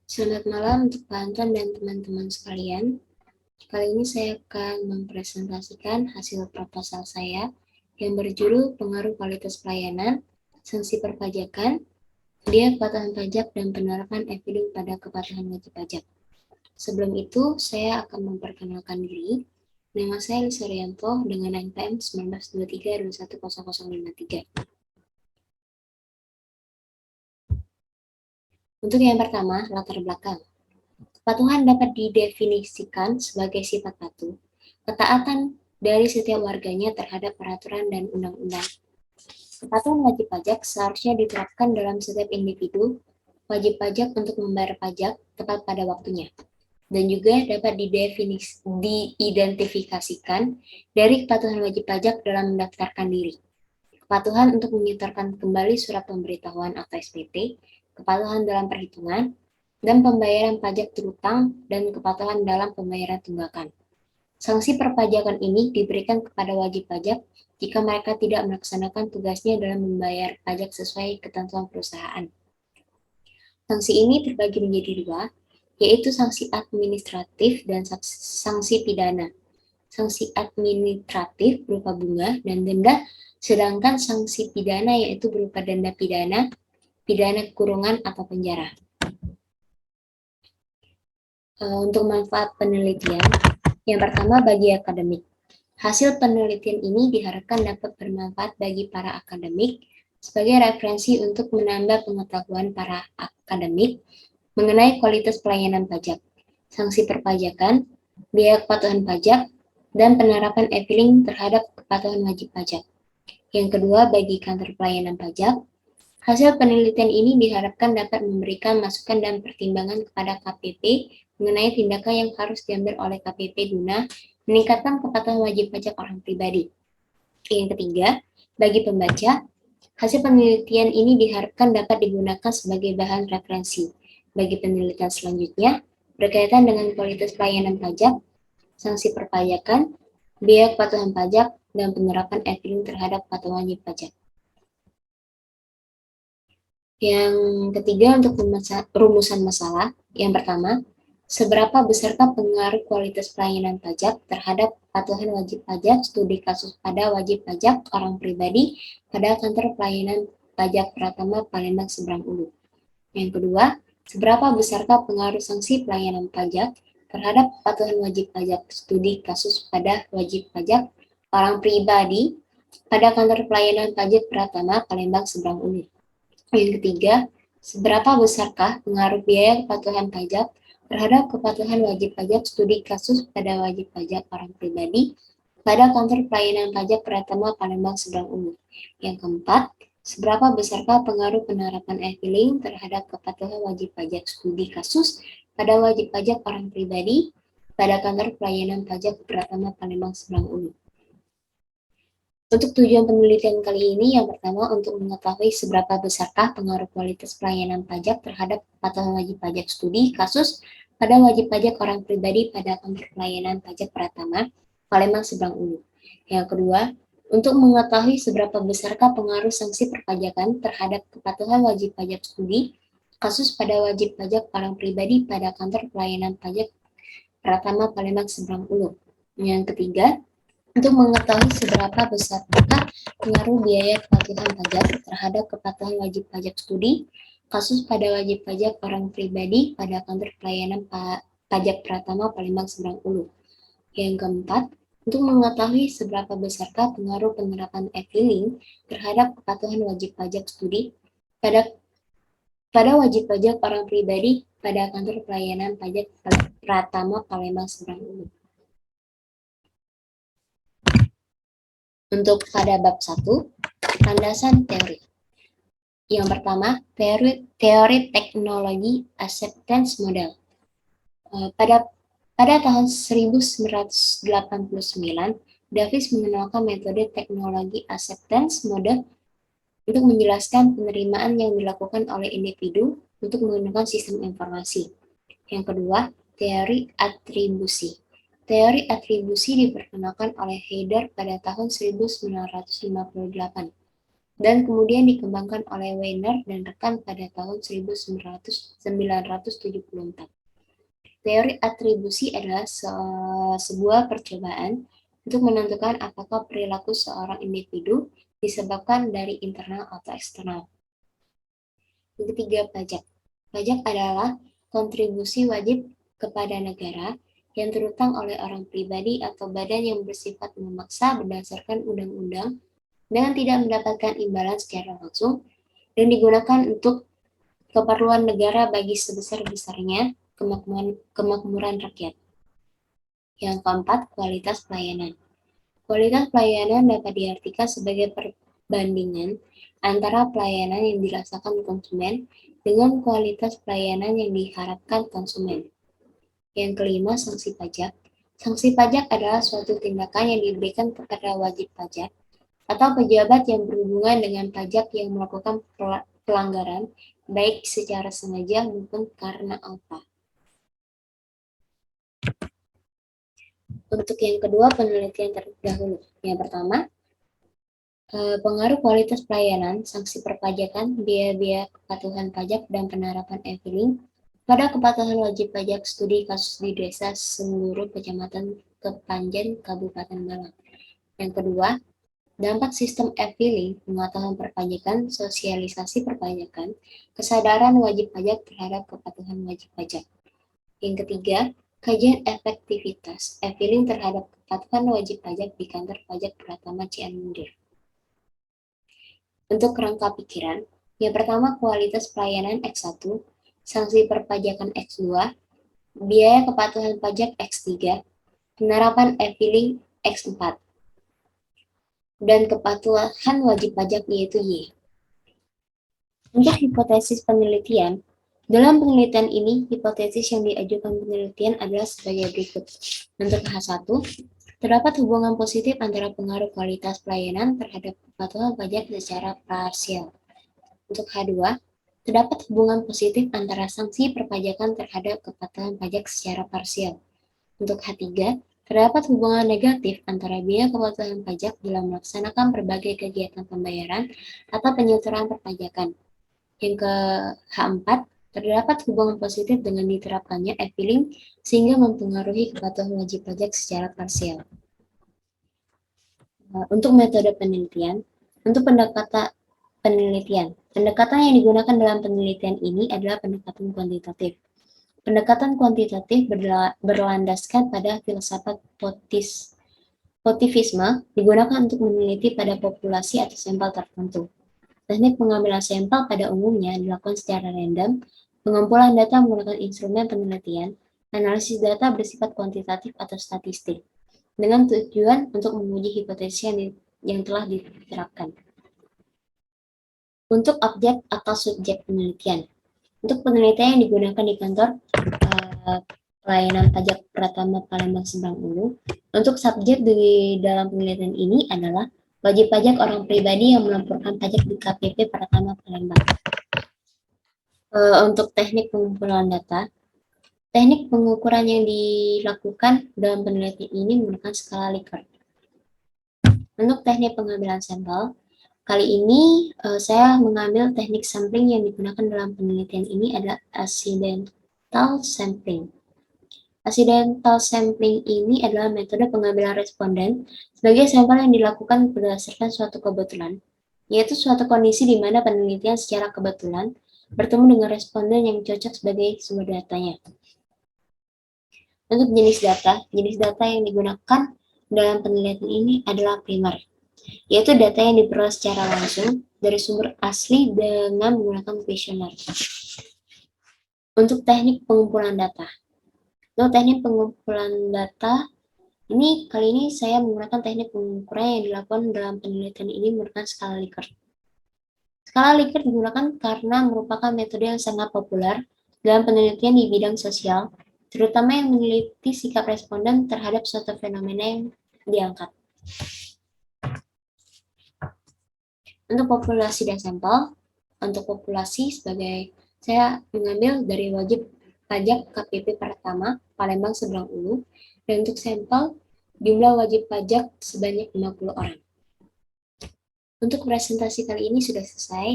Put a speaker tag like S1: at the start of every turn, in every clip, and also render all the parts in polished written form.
S1: Selamat malam untuk Pak Anton dan teman-teman sekalian. Kali ini saya akan mempresentasikan hasil proposal saya yang berjudul Pengaruh Kualitas Pelayanan, Sanksi Perpajakan, Biaya Kepatuhan Pajak, dan Penerapan Evidence pada Kepatuhan Wajib Pajak. Sebelum itu, saya akan memperkenalkan diri. Nama saya Lisa Rianto dengan NPM 1923210053. Untuk yang pertama, latar belakang. Kepatuhan dapat didefinisikan sebagai sifat patuh, ketaatan dari setiap warganya terhadap peraturan dan undang-undang. Kepatuhan wajib pajak seharusnya diterapkan dalam setiap individu wajib pajak untuk membayar pajak tepat pada waktunya, dan juga dapat diidentifikasikan dari kepatuhan wajib pajak dalam mendaftarkan diri, kepatuhan untuk menyetorkan kembali surat pemberitahuan atau SPT, kepatuhan dalam perhitungan, dan pembayaran pajak terutang, dan kepatuhan dalam pembayaran tunggakan. Sanksi perpajakan ini diberikan kepada wajib pajak jika mereka tidak melaksanakan tugasnya dalam membayar pajak sesuai ketentuan perusahaan. Sanksi ini terbagi menjadi dua, yaitu sanksi administratif dan sanksi pidana. Sanksi administratif berupa bunga dan denda, sedangkan sanksi pidana yaitu berupa denda pidana, pidana kurungan atau penjara. Untuk manfaat penelitian, yang pertama bagi akademik. Hasil penelitian ini diharapkan dapat bermanfaat bagi para akademik sebagai referensi untuk menambah pengetahuan para akademik mengenai kualitas pelayanan pajak, sanksi perpajakan, biaya kepatuhan pajak, dan penerapan e-filing terhadap kepatuhan wajib pajak. Yang kedua, bagi kantor pelayanan pajak, hasil penelitian ini diharapkan dapat memberikan masukan dan pertimbangan kepada KPP mengenai tindakan yang harus diambil oleh KPP guna meningkatkan kepatuhan wajib pajak orang pribadi. Yang ketiga, bagi pembaca, hasil penelitian ini diharapkan dapat digunakan sebagai bahan referensi bagi penelitian selanjutnya berkaitan dengan kualitas pelayanan pajak, sanksi perpajakan, biaya kepatuhan pajak, dan penerapan e-filing terhadap kepatuhan wajib pajak. Yang ketiga, untuk rumusan masalah. Yang pertama, seberapa besarkah pengaruh kualitas pelayanan pajak terhadap kepatuhan wajib pajak studi kasus pada wajib pajak orang pribadi pada kantor pelayanan pajak Pratama Palembang Seberang Ulu. Yang kedua, seberapa besarkah pengaruh sanksi pelayanan pajak terhadap kepatuhan wajib pajak studi kasus pada wajib pajak orang pribadi pada kantor pelayanan pajak Pratama Palembang Seberang Ulu. Yang ketiga, seberapa besarkah pengaruh biaya kepatuhan pajak terhadap kepatuhan wajib pajak studi kasus pada wajib pajak orang pribadi pada kantor pelayanan pajak Pratama Palembang Seberang Ulu. Yang keempat, seberapa besarkah pengaruh penerapan e-filing terhadap kepatuhan wajib pajak studi kasus pada wajib pajak orang pribadi pada kantor pelayanan pajak Pratama Palembang Seberang Ulu. Untuk tujuan penelitian kali ini, yang pertama untuk mengetahui seberapa besarkah pengaruh kualitas pelayanan pajak terhadap kepatuhan wajib pajak studi kasus pada wajib pajak orang pribadi pada kantor pelayanan pajak Pratama Palembang Seberang Ulu. Yang kedua, untuk mengetahui seberapa besarkah pengaruh sanksi perpajakan terhadap kepatuhan wajib pajak studi kasus pada wajib pajak orang pribadi pada kantor pelayanan pajak Pratama Palembang Seberang Ulu. Yang ketiga, untuk mengetahui seberapa besarkah pengaruh biaya kepatuhan pajak terhadap kepatuhan wajib pajak studi kasus pada wajib pajak orang pribadi pada kantor pelayanan pajak Pratama Palembang Seberang Ulu. Yang keempat, untuk mengetahui seberapa besarkah pengaruh penerapan e-filing terhadap kepatuhan wajib pajak studi pada wajib pajak orang pribadi pada kantor pelayanan pajak Pratama Palembang Seberang Ulu. Untuk pada bab 1, landasan teori. Yang pertama, teori teknologi acceptance model. Pada tahun 1989, Davis mengenalkan metode teknologi acceptance model untuk menjelaskan penerimaan yang dilakukan oleh individu untuk menggunakan sistem informasi. Yang kedua, teori atribusi. Teori atribusi diperkenalkan oleh Heider pada tahun 1958. dan kemudian dikembangkan oleh Weiner dan rekan pada tahun 1974. Teori atribusi adalah sebuah percobaan untuk menentukan apakah perilaku seorang individu disebabkan dari internal atau eksternal. Yang ketiga, pajak. Pajak adalah kontribusi wajib kepada negara yang terutang oleh orang pribadi atau badan yang bersifat memaksa berdasarkan undang-undang dengan tidak mendapatkan imbalan secara langsung dan digunakan untuk keperluan negara bagi sebesar-besarnya kemakmuran rakyat. Yang keempat, kualitas pelayanan. Kualitas pelayanan dapat diartikan sebagai perbandingan antara pelayanan yang dirasakan konsumen dengan kualitas pelayanan yang diharapkan konsumen. Yang kelima, sanksi pajak. Sanksi pajak adalah suatu tindakan yang diberikan kepada wajib pajak atau pejabat yang berhubungan dengan pajak yang melakukan pelanggaran, baik secara sengaja maupun karena apa. Untuk yang kedua, penelitian terdahulu. Yang pertama, pengaruh kualitas pelayanan, sanksi perpajakan, biaya-biaya kepatuhan pajak, dan penerapan e-filing pada kepatuhan wajib pajak studi kasus di desa seluruh kecamatan Kepanjen, Kabupaten Malang. Yang kedua, dampak sistem e-filing, pengetahuan perpajakan, sosialisasi perpajakan, kesadaran wajib pajak terhadap kepatuhan wajib pajak. Yang ketiga, kajian efektivitas e-filing terhadap kepatuhan wajib pajak di kantor pajak Pratama Cianjur. Untuk kerangka pikiran, yang pertama kualitas pelayanan X1, sanksi perpajakan X2, biaya kepatuhan pajak X3, penerapan e-filing X4, dan kepatuhan wajib pajak yaitu Y. Untuk hipotesis penelitian, dalam penelitian ini, hipotesis yang diajukan penelitian adalah sebagai berikut. Untuk H1, terdapat hubungan positif antara pengaruh kualitas pelayanan terhadap kepatuhan pajak secara parsial. Untuk H2, terdapat hubungan positif antara sanksi perpajakan terhadap kepatuhan pajak secara parsial. Untuk H3, terdapat hubungan negatif antara biaya kepatuhan pajak dalam melaksanakan berbagai kegiatan pembayaran atau penyetoran perpajakan. Yang ke H4, terdapat hubungan positif dengan diterapkannya e-filing sehingga mempengaruhi kepatuhan wajib pajak secara parsial. Untuk metode penelitian, untuk pendekatan yang digunakan dalam penelitian ini adalah pendekatan kuantitatif. Pendekatan kuantitatif berlandaskan pada filsafat positivisme digunakan untuk meneliti pada populasi atau sampel tertentu. Teknik pengambilan sampel pada umumnya dilakukan secara random, pengumpulan data menggunakan instrumen penelitian, analisis data bersifat kuantitatif atau statistik, dengan tujuan untuk menguji hipotesis yang telah diterapkan. Untuk objek atau subjek penelitian. Untuk penelitian yang digunakan di kantor pelayanan pajak Pratama Palembang Seberang Ulu, untuk subjek di dalam penelitian ini adalah wajib pajak orang pribadi yang melaporkan pajak di KPP Pratama Palembang. Untuk teknik pengumpulan data, teknik pengukuran yang dilakukan dalam penelitian ini menggunakan skala Likert. Untuk teknik pengambilan sampel, kali ini saya mengambil teknik sampling yang digunakan dalam penelitian ini adalah accidental sampling. Accidental sampling ini adalah metode pengambilan responden sebagai sampel yang dilakukan berdasarkan suatu kebetulan, yaitu suatu kondisi di mana penelitian secara kebetulan bertemu dengan responden yang cocok sebagai sumber datanya. Untuk jenis data yang digunakan dalam penelitian ini adalah primer, yaitu data yang diperoleh secara langsung dari sumber asli dengan menggunakan kuesioner. Untuk teknik pengumpulan data. Untuk teknik pengumpulan data, kali ini saya menggunakan teknik pengukuran yang dilakukan dalam penelitian ini menggunakan skala Likert. Skala Likert digunakan karena merupakan metode yang sangat populer dalam penelitian di bidang sosial, terutama yang meneliti sikap responden terhadap suatu fenomena yang diangkat. Untuk populasi dan sampel, untuk populasi saya mengambil dari wajib pajak KPP Pratama Palembang Seberang Ulu, dan untuk sampel jumlah wajib pajak sebanyak 50 orang. Untuk presentasi kali ini sudah selesai.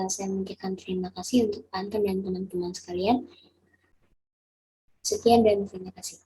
S1: Saya mengucapkan terima kasih untuk Anton dan teman-teman sekalian. Sekian dan terima kasih.